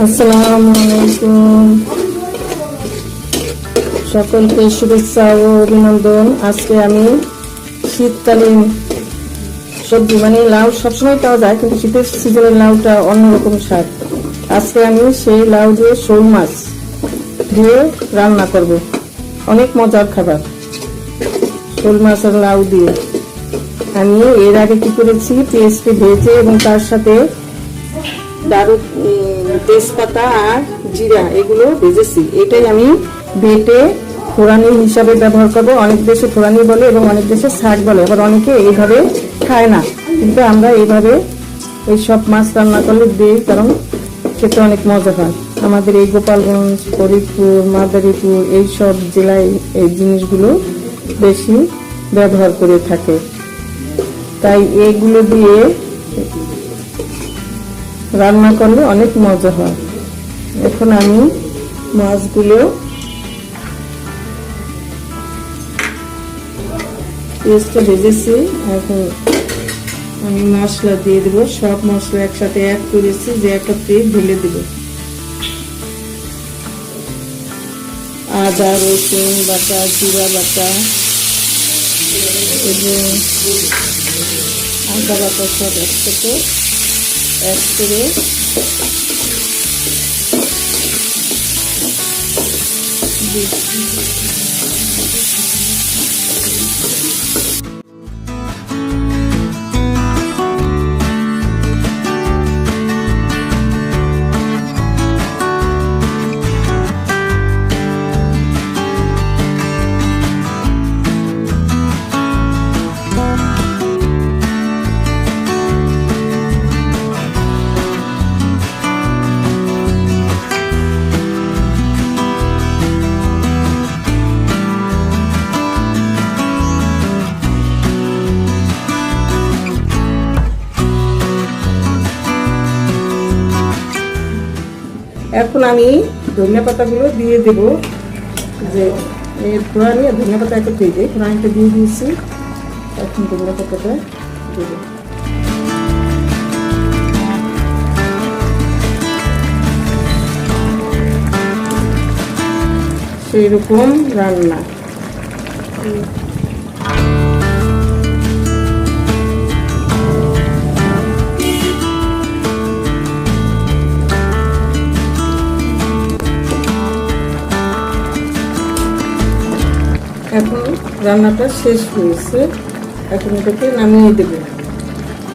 আসসালামু আলাইকুম, সকলকে শুভেচ্ছা ও অভিনন্দন। আজকে আমি শীতকালীন সবজি মানে লাউ সবসময় পাওয়া যায়, কিন্তু শীতের সিজনের লাউটা অন্যরকম স্বাদ। আজকে আমি সেই লাউ দিয়ে শোল মাছ দিয়ে রান্না করব। অনেক মজার খাবার শোল মাছ আর লাউ দিয়ে। আমি এর আগে কি করেছি, পেঁয়াজকে ভেজে এবং তার সাথে তেজপাতা আর জিরা এগুলো ভেজেছি। এটাই আমি বেটে ফোড়ানি হিসাবে ব্যবহার করবো। অনেক দেশে ফোড়ানি বলে এবং অনেক দেশে শাক বলে, আবার অনেকে এইভাবে খায় না, কিন্তু আমরা এইভাবে এই সব মাছ রান্না করলে দিই, কারণ খেতে অনেক মজা হয়। আমাদের এই গোপালগঞ্জ, ফরিদপুর, মাদারীপুর এইসব জেলায় এই জিনিসগুলো বেশি ব্যবহার করে থাকে, তাই এইগুলো দিয়ে রান্না করলে অনেক মজা হয়। এখন আমি মাছগুলো পেঁয়াজটা ভেজেছি, এখন আমি মশলা দিয়ে দেবো। সব মশলা একসাথে অ্যাড করেছি, যে একত্রে ঢেলে দেবো। আদা, রসুন বাটা, জিরা বাটা এবং আদা বাটা সব একসাথে অ্যাড করে এখন আমি ধনিয়া পাতাগুলো দিয়ে দেব। যে ফোড়ানি আর ধনিয়া পাতা একত্রে দিয়ে ফোড়ানিটা দিয়ে দিয়েছি, এখন ধনিয়া পাতাটা দেব। সেই রকম রান্না। এখন রান্নাটা শেষ হয়েছে, এখন এটাকে নামিয়ে দেব।